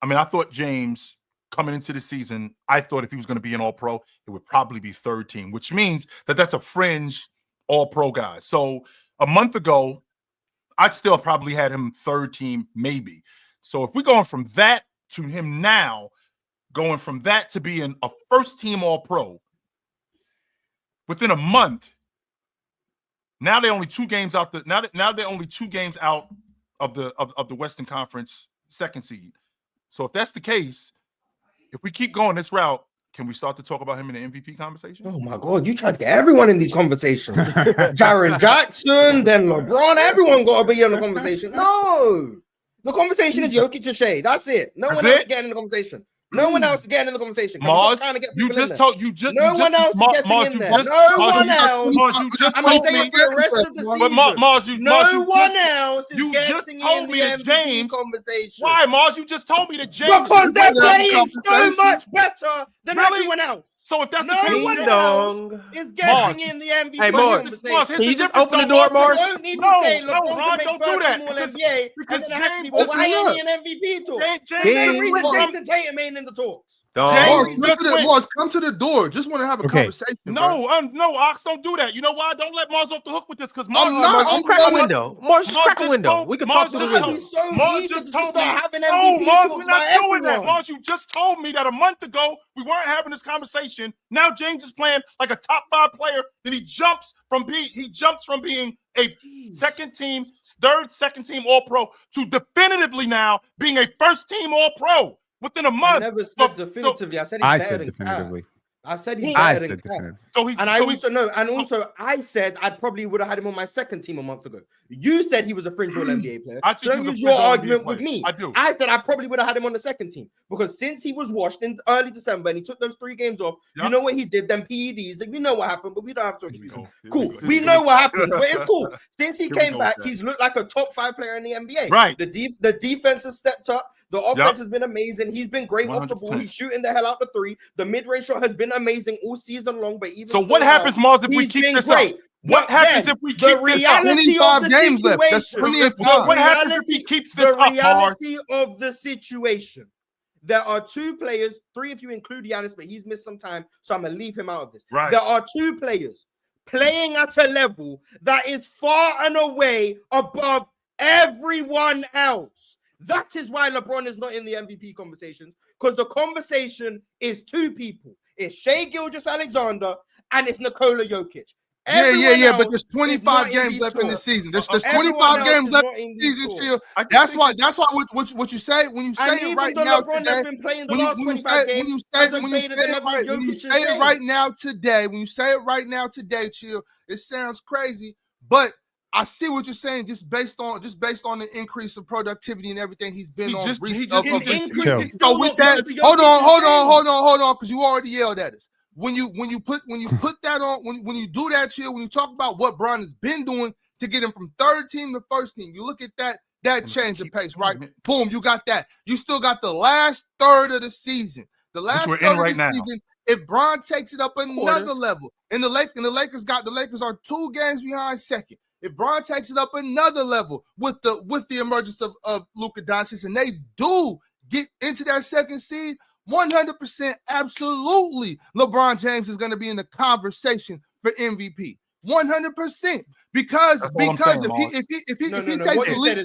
I mean, I thought James coming into the season, I thought if he was going to be an All-Pro, it would probably be third team, which means that that's a fringe All-Pro guy. So a month ago, I'd still probably had him third team, maybe. So if we're going from that to him now, going from that to being a first team All-Pro within a month, now they're only 2 games out. Now they're only 2 games out of the Western Conference second seed. So if that's the case, if we keep going this route, can we start to talk about him in the MVP conversation? Oh my God, you trying to get everyone in these conversations. Jaren Jackson, then LeBron, everyone got to be in the conversation. No, the conversation is Jokic and Shea. That's it. No one else is getting in the conversation. No one else is getting in the conversation. Mars, trying to get you just told you just no one else is getting in there. No one else. You just I'm told saying me for the rest of the season. Mars, no one else is getting in the MVP James conversation. Why, Mars? You just told me that James because they're playing so much better than everyone else. So if that's no the case, one else is getting in the MVP conversation. Can you just open the door, Mars? Don't need to say, no, Ron, don't do that. Because James, why ain't he an MVP talk? Jason Tatum ain't in the talks. Mars, come to the door. Just want to have a conversation. No, Ox, don't do that. You know why? Don't let Mars off the hook with this, because Mars crack a window. Mars crack a window. We can talk to the window. Mars just told me. No, Mars, we're not doing that. Mars, you just told me that a month ago we weren't having this conversation. Now James is playing like a top 5 player. Then he jumps from being a second team All-Pro to definitively now being a first team All-Pro within a month. I never said definitively. I said he's better than definitively. I said he's better than Cat. I said I probably would have had him on my second team a month ago. You said he was a fringe All-NBA player. So use your argument with me. I said I probably would have had him on the second team because since he was washed in early December and he took those 3 games off, you know what he did? Them PEDs. Like, we know what happened, but we don't have to talk about it. Cool. We know what happened, but it's cool. Since he came back, he's looked like a top 5 player in the NBA. Right. The defense has stepped up. The offense has been amazing. He's been great 100%. Off the ball. He's shooting the hell out the 3. The mid-range shot has been amazing all season long. But even so, what happens, Mars, if we keep this up? What happens if we keep this up? 25 games left. That's plenty of time. What happens if he keeps this up, Mars? The reality of the situation. There are 2 players, 3 if you include Giannis, but he's missed some time, so I'm gonna leave him out of this. Right. There are 2 players playing at a level that is far and away above everyone else. That is why LeBron is not in the MVP conversations, because the conversation is 2 people. It's Shai Gilgeous-Alexander and it's Nikola Jokic. Yeah, but there's 25 games left in the season. There's 25 games left in the season, chill. That's why what you say when you say it right now today. When you say it right now today, chill. It sounds crazy, but I see what you're saying, just based on the increase of productivity and everything he's been on. So with that, hold on, because you already yelled at us. When you put that on, when you do that, chill. When you talk about what Bron has been doing to get him from third team to first team, you look at that change of pace, right? Boom, you got that. You still got the last third of the season. The last third of the season. If Bron takes it up another level, and the Lakers are 2 games behind second. If Bron takes it up another level with the emergence of Luka Doncic, and they do get into that second seed, 100% absolutely LeBron James is going to be in the conversation for MVP. 100%, because if he takes the lead,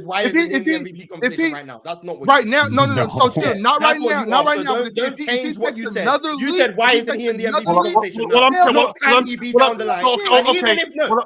if he right now, that's not what right now. No. So chill, not right now. Don't change what you said. You said why isn't he in the MVP conversation? Well, can he be down the line?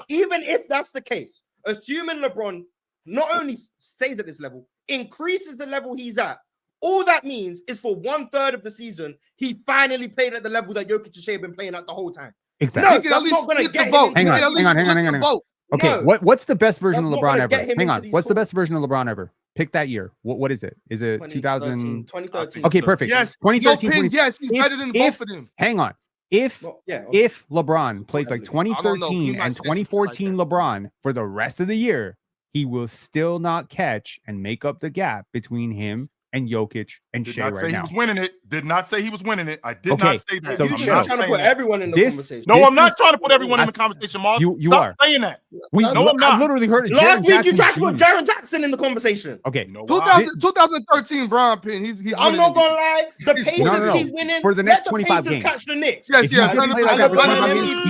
Even if that's the case, assuming LeBron not only stays at this level, increases the level he's at, all that means is for 1/3 of the season, he finally played at the level that Jokic and Shai have been playing at the whole time. Exactly. No, that's not going to get him. Hang on. Okay, what's the best version of LeBron ever? Hang on. What's the best version of LeBron ever? Pick that year. What is it? Is it 2013? Okay, perfect. Yes, 2013. Yes, he's better than both of them. Hang on. If LeBron plays like 2013 and 2014 LeBron for the rest of the year, he will still not catch and make up the gap between him and Jokic and Did Shea not right say now. he was winning it. Did not say he was winning it. I did not say that. So you're just trying to put everyone in the conversation. No, I'm not trying to put everyone in the conversation, Mars. You are saying that. No, I'm not. I literally heard it. Last week you tried to put Jaren Jackson in the conversation. Okay. 2013 Bron pin. He's I'm not gonna lie. The Pacers keep winning for the next 25 games. Catch the Knicks. Yes. He's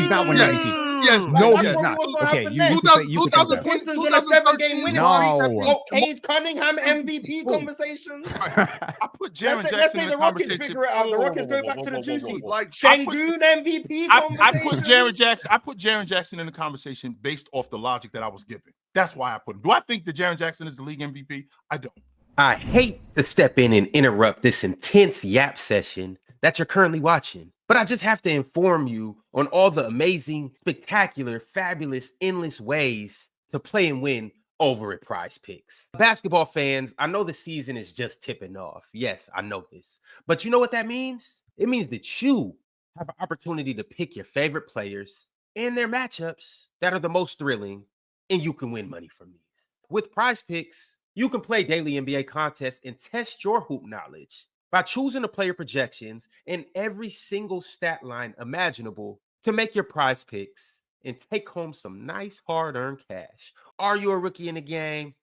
not winning MVP. Yes, no, he's not. Okay, you can the Pistons in a 7-game winning streak. Cade Cunningham MVP conversation. I put Jaren Jackson in the Rockets figure it out. The Rockets go back to the 2 seed. Like Şengün MVP conversation. I put Jaren Jackson in the conversation based off the logic that I was given. That's why I put him. Do I think that Jaren Jackson is the league MVP? I don't. I hate to step in and interrupt this intense yap session that you're currently watching, but I just have to inform you on all the amazing, spectacular, fabulous, endless ways to play and win over at PrizePicks. Basketball fans, I know the season is just tipping off. Yes, I know this. But you know what that means? It means that you have an opportunity to pick your favorite players and their matchups that are the most thrilling, and you can win money from these. With PrizePicks, you can play daily NBA contests and test your hoop knowledge by choosing the player projections and every single stat line imaginable to make your PrizePicks and take home some nice hard-earned cash. Are you a rookie in the game?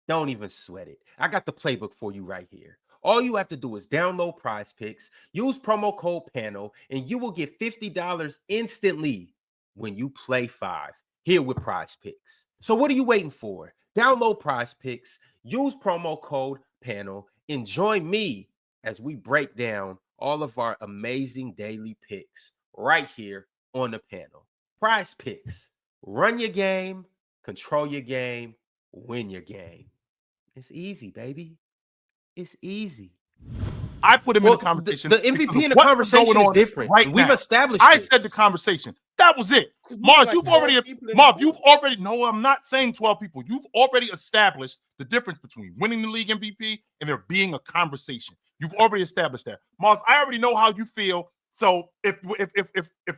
Don't even sweat it. I got the playbook for you right here. All you have to do is download PrizePicks, use promo code PANEL, and you will get $50 instantly when you play 5 here with PrizePicks. So what are you waiting for? Download PrizePicks, use promo code PANEL, and join me as we break down all of our amazing daily picks right here on the panel. PrizePicks. Run your game, control your game, win your game. It's easy, baby. It's easy. I put him in the conversation. The MVP in the conversation is different. Right We've now. established I this. said the conversation. That was it. Marv, you've already, no, I'm not saying 12 people. You've already established the difference between winning the league MVP and there being a conversation. You've already established that. Mars, I already know how you feel. So if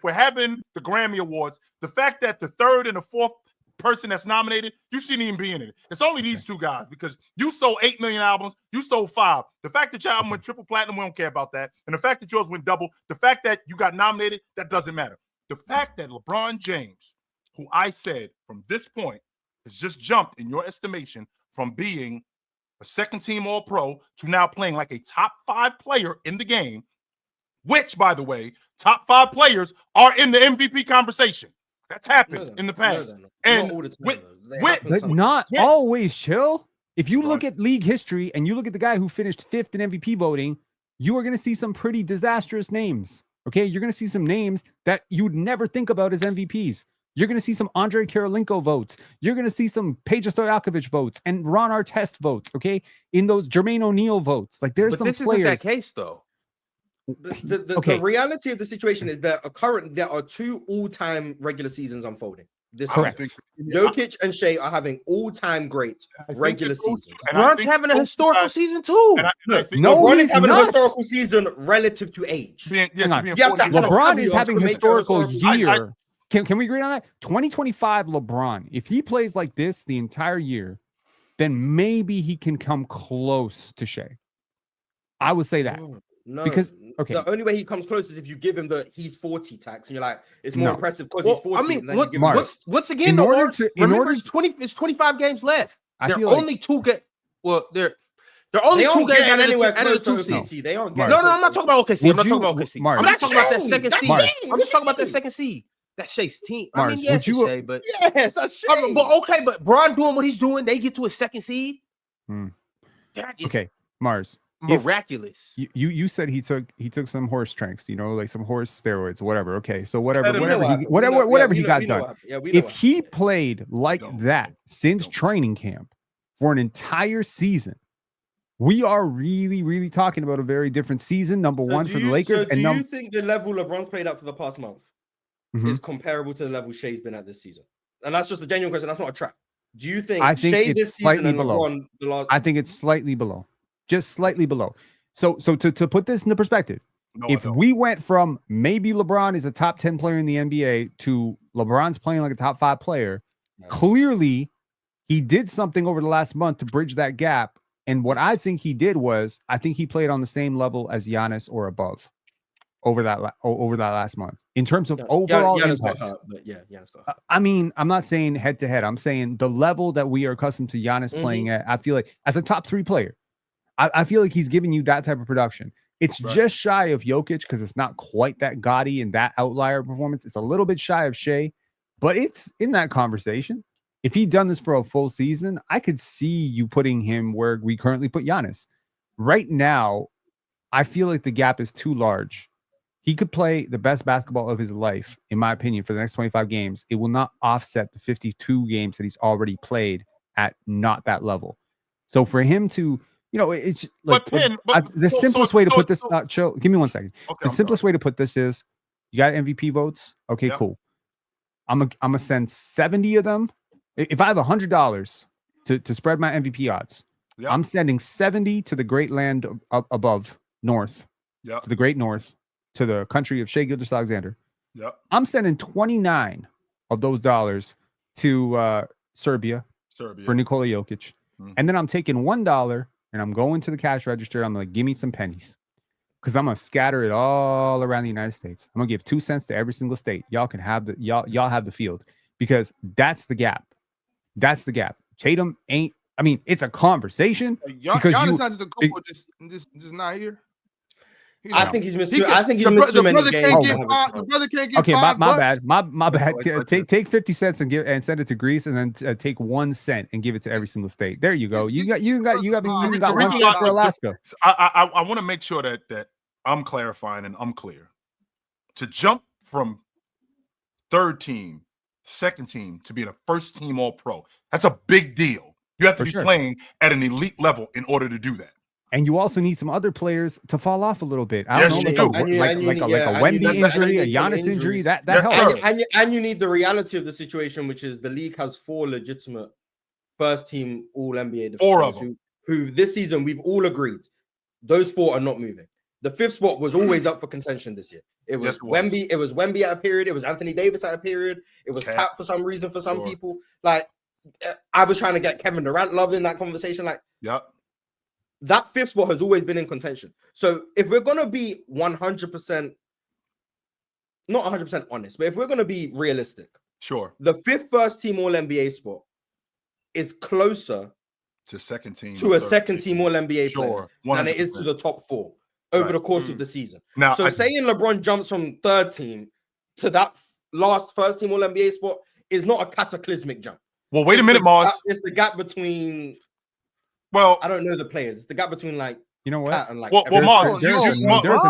we're having the Grammy Awards, the fact that the third and the fourth person that's nominated, you shouldn't even be in it. It's only these two guys because you sold 8 million albums, you sold 5. The fact that your album went triple platinum, we don't care about that. And the fact that yours went double, the fact that you got nominated, that doesn't matter. The fact that LeBron James, who I said from this point has just jumped in your estimation from being a second-team All-Pro to now playing like a top 5 player in the game, which, by the way, top 5 players are in the MVP conversation. That's happened in the past. Not always, chill. If you look at league history and you look at the guy who finished 5th in MVP voting, you are going to see some pretty disastrous names. Okay, you're going to see some names that you would never think about as MVPs. You're going to see some Andre Karolinko votes. You're going to see some Peja Stojakovic votes and Ron Artest votes. Okay, in those Jermaine O'Neal votes. Like there's some players. This isn't that case though. The reality of the situation is that there are 2 all-time regular seasons unfolding. This correct. Jokic and Shea are having all-time great regular seasons. Bron's having a historical season too. LeBron is having a historical season relative to age. LeBron is having a historical year. Can we agree on that? 2025 LeBron, if he plays like this the entire year, then maybe he can come close to Shea. I would say that. No, because the only way he comes close is if you give him the he's 40 tax, and you're like, it's more impressive because he's 40. I mean, what's again? It's 25 games left. There are only 2 games. Well, there are only 2 games out of the 2 seeds. They aren't. No, I'm not talking about OKC. I'm not talking about OKC. I'm not talking about that second seed. I'm just talking about that second seed. That's Shea's team. I mean, yes, it's Shea, but yes, that's Shea. But Bron doing what he's doing, they get to a second seed. That is Mars. Miraculous. You said he took some horse tranks, like some horse steroids, whatever. Okay, so whatever he got done. If he played like that since training camp for an entire season, we are really, really talking about a very different season. Number one for the Lakers. Do you think the level LeBron's played at for the past month is comparable to the level Shea's been at this season? And that's just a genuine question. That's not a trap. Do you think Shea this season and LeBron the last? I think it's slightly below. Just slightly below. So to put this into perspective, if we went from maybe LeBron is a top 10 player in the NBA to LeBron's playing like a top 5 player, clearly he did something over the last month to bridge that gap And what I think he did was, I think he played on the same level as Giannis or above over that last month in terms of overall Giannis impact. got hurt, but Giannis got hurt. I mean, I'm not saying head to head. I'm saying the level that we are accustomed to Giannis playing at. I feel like as a top 3 player, I feel like he's giving you that type of production. It's just shy of Jokic because it's not quite that gaudy and that outlier performance. It's a little bit shy of Shea, but it's in that conversation. If he'd done this for a full season, I could see you putting him where we currently put Giannis. Right now, I feel like the gap is too large. He could play the best basketball of his life, in my opinion, for the next 25 games. It will not offset the 52 games that he's already played at not that level. So for him to, it's like the simplest way to put this. Chill. Give me 1 second. Okay, the simplest way to put this is, you got MVP votes. Okay, cool. I'm gonna send 70 of them. If I have $100 to spread my MVP odds, I'm sending 70 to the great land above north, to the great north, to the country of Shai Gilgeous-Alexander. I'm sending 29 of those dollars to Serbia for Nikola Jokic. And then I'm taking $1 and I'm going to the cash register. I'm like, give me some pennies, because I'm gonna scatter it all around the United States. I'm gonna give 2 cents to every single state. Y'all can have y'all have the field, because that's the gap. That's the gap. Tatum ain't. I mean, it's a conversation. Because Giannis not just a couple, just not here. I think he's missed. I think he's missed too many games. The brother can't get. Okay, my bad. My bad. Take 50 cents and send it to Greece, and then take 1 cent and give it to every single state. There you go. You got 1 cent for Alaska. I want to make sure that I'm clarifying and I'm clear. To jump from third team, second team to being a first team All-Pro, that's a big deal. You have to be playing at an elite level in order to do that. And you also need some other players to fall off a little bit. I don't know, like a Wemby injury, a Giannis injury. That helps. And you need the reality of the situation, which is the league has 4 legitimate first team All NBA defenders. 4 of them. Who this season we've all agreed those 4 are not moving. The 5th spot was always up for contention this year. It was Wemby. It was Wemby at a period. It was Anthony Davis at a period. It was Tap for some reason for some people. Like, I was trying to get Kevin Durant love in that conversation. Like, that 5th spot has always been in contention. So if we're gonna be 100%, not 100% honest, but if we're gonna be realistic, the 5th first team All NBA spot is closer to second team to a second team All NBA player than it is to the top 4 over the course of the season. Now, saying LeBron jumps from third team to that last first team All NBA spot is not a cataclysmic jump. Well, wait a minute, Mars. It's the gap between. Well, I don't know the players. It's the gap between Mars. There's a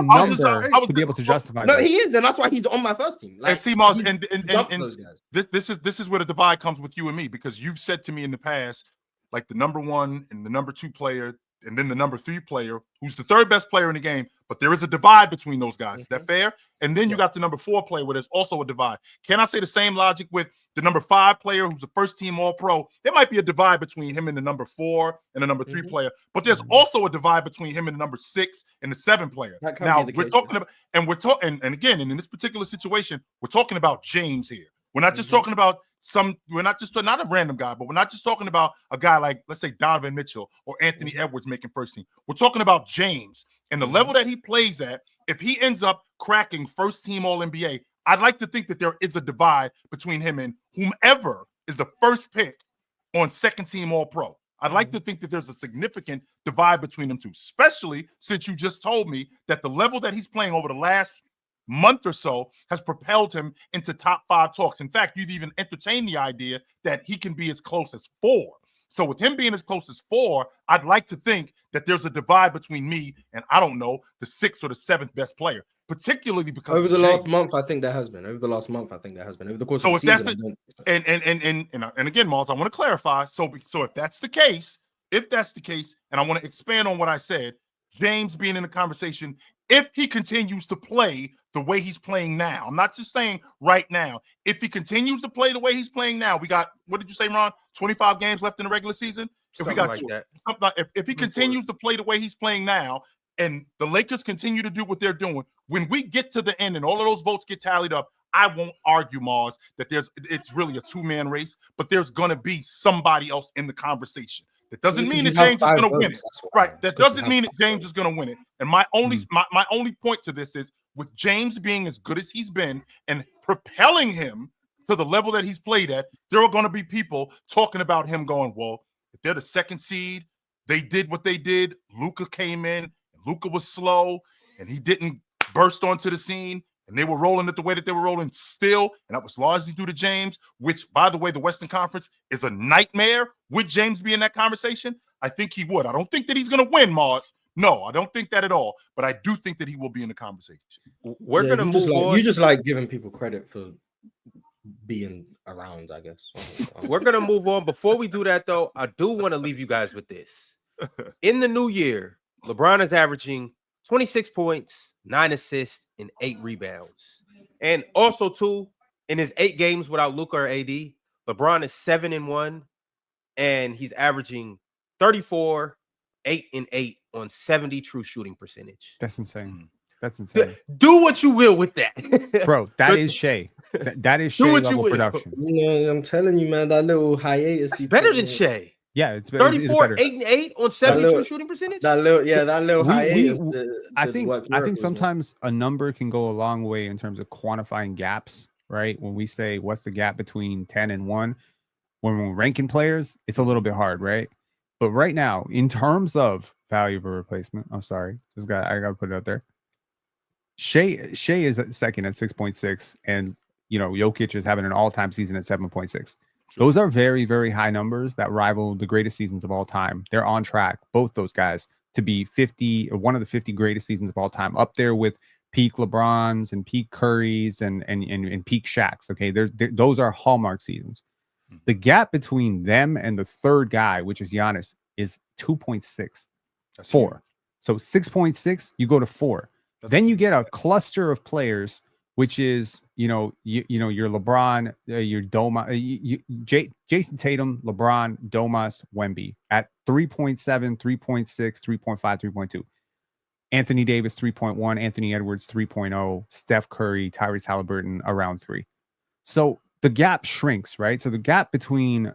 number to be able to justify. No, he is, and that's why he's on my first team. Like, and see, Mars, and those guys. This is where the divide comes with you and me, because you've said to me in the past, like the number 1 and the number 2 player, and then the number 3 player, who's the 3rd best player in the game, but there is a divide between those guys. Is that fair? And then you got the number 4 player where there's also a divide. Can I say the same logic with the number 5 player who's a first team All-Pro? There might be a divide between him and the number 4 and the number 3 player, but there's also a divide between him and the number 6 and the 7 player. Now we're talking about, and again, and in this particular situation, we're talking about James here. We're not just talking about not a random guy, but we're not just talking about a guy like, let's say, Donovan Mitchell or Anthony Edwards making first team. We're talking about James and the level that he plays at. If he ends up cracking first team All NBA, I'd like to think that there is a divide between him and whomever is the first pick on second team All Pro. I'd like to think that there's a significant divide between them two, especially since you just told me that the level that he's playing over the last month or so has propelled him into top 5 talks. In fact, you've even entertained the idea that he can be as close as 4. So with him being as close as 4, I'd like to think that there's a divide between me and, I don't know, the 6th or the 7th best player, particularly because over the last month, I think there has been. Over the last month, I think there has been. Over the course of the season. And again, Miles, I want to clarify. So if that's the case, and I want to expand on what I said, James being in the conversation, if he continues to play the way he's playing now, I'm not just saying right now, if he continues to play the way he's playing now, we got, what did you say, Ron? 25 games left in the regular season? If he continues to play the way he's playing now, and the Lakers continue to do what they're doing, when we get to the end and all of those votes get tallied up, I won't argue, Mars, that it's really a 2-man race, but there's going to be somebody else in the conversation. That doesn't mean that James is going to win it. Right. That doesn't mean that James is going to win it. And my only point to this is with James being as good as he's been and propelling him to the level that he's played at, there are going to be people talking about him going, well, if they're the second seed, they did what they did. Luka came in, Luka was slow, and he didn't burst onto the scene, and they were rolling it the way that they were rolling still, and that was largely due to James, which, by the way, the Western Conference is a nightmare. Would James be in that conversation? I think he would. I don't think that he's going to win, Mars. No, I don't think that at all, but I do think that he will be in the conversation. We're going to move on. You just like giving people credit for being around, I guess. We're going to move on. Before we do that, though, I do want to leave you guys with this. In the new year, LeBron is averaging 26 points, 9 assists, and 8 rebounds. And also, too, in his 8 games without Luka or AD, LeBron is 7-1, and he's averaging 34, 8-8 on 70 true shooting percentage. That's insane. That's insane. Do what you will with that, bro. That is Shea. That is Shea level production. I'm telling you, man, that little hiatus. That's better than Shea. Yeah, it's 34, 8-8 on 70 true shooting percentage. That little hiatus. I think sometimes a number can go a long way in terms of quantifying gaps. Right? When we say what's the gap between 10 and 1, when we're ranking players, it's a little bit hard, right? But right now, in terms of value of a replacement, I'm sorry, I got to put it out there. Shea is at second at 6.6, and Jokic is having an all-time season at 7.6. Sure. Those are very, very high numbers that rival the greatest seasons of all time. They're on track, both those guys, to be 50 or one of the 50 greatest seasons of all time, up there with peak LeBrons and peak Currys and peak Shaqs. Okay, those are hallmark seasons. The gap between them and the third guy, which is Giannis, is 2.6. 4. So 6.6, you go to 4. Then you get a cluster of players, which is your LeBron, your Doma, Jason Tatum, LeBron, Domas, Wemby at 3.7, 3.6, 3.5, 3.2. Anthony Davis 3.1, Anthony Edwards 3.0, Steph Curry, Tyrese Halliburton around 3. So the gap shrinks, right? So the gap between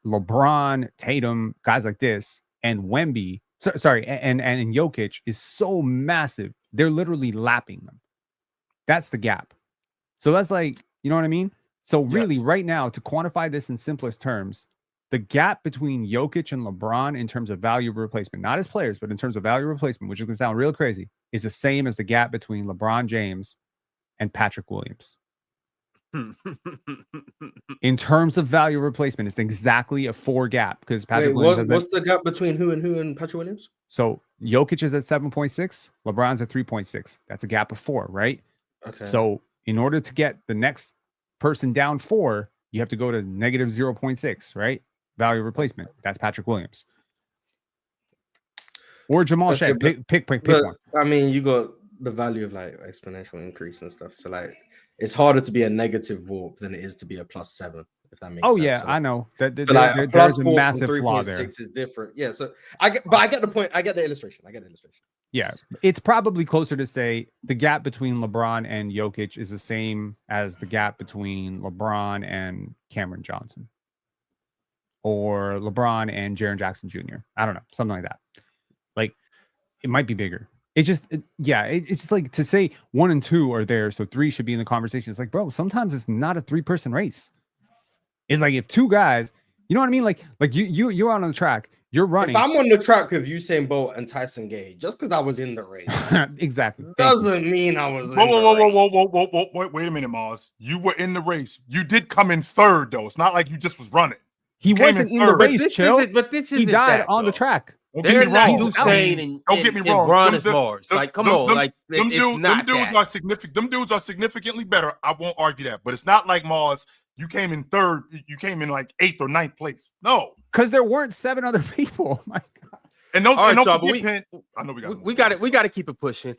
LeBron, Tatum, guys like this, and Wemby, and Jokic is so massive. They're literally lapping them. That's the gap. So that's like, you know what I mean? So really, right now, to quantify this in simplest terms, the gap between Jokic and LeBron in terms of value replacement, not as players, but in terms of value replacement, which is going to sound real crazy, is the same as the gap between LeBron James and Patrick Williams. In terms of value replacement, it's exactly a 4 gap because Patrick Williams. What's the gap between who and Patrick Williams? So Jokic is at 7.6, LeBron's at 3.6. That's a gap of 4, right? Okay. So in order to get the next person down 4, you have to go to negative 0.6, right? Value replacement. That's Patrick Williams. Or Jamal Shea. Pick one. I mean, you got the value of like exponential increase and stuff. So like it's harder to be a negative warp than it is to be a +7, if that makes sense. Yeah, so, I know. There's a massive flaw there. 3.6 is different. Yeah, so I get the point. I get the illustration. Yeah, it's probably closer to say the gap between LeBron and Jokic is the same as the gap between LeBron and Cameron Johnson, or LeBron and Jaren Jackson Jr. I don't know, something like that. Like, it might be bigger. It's just, it's just like to say 1 and 2 are there, so 3 should be in the conversation. It's like, bro, sometimes it's not a 3-person race. It's like if 2 guys, you know what I mean? Like you're out on the track, you're running. If I'm on the track with Usain Bolt and Tyson Gay, just because I was in the race, exactly, doesn't mean I was. Whoa! Wait a minute, Mars. You were in the race. You did come in 3rd, though. It's not like you just was running. He wasn't in the race, Chill. He died on the track. They're not Usain and Bron is Mars. Like, come on, like them dudes are significantly better. I won't argue that, but it's not like Mars. You came in 3rd. You came in like 8th or 9th place. No, because there weren't 7 other people. My God. And no, I know we got we got to keep it pushing.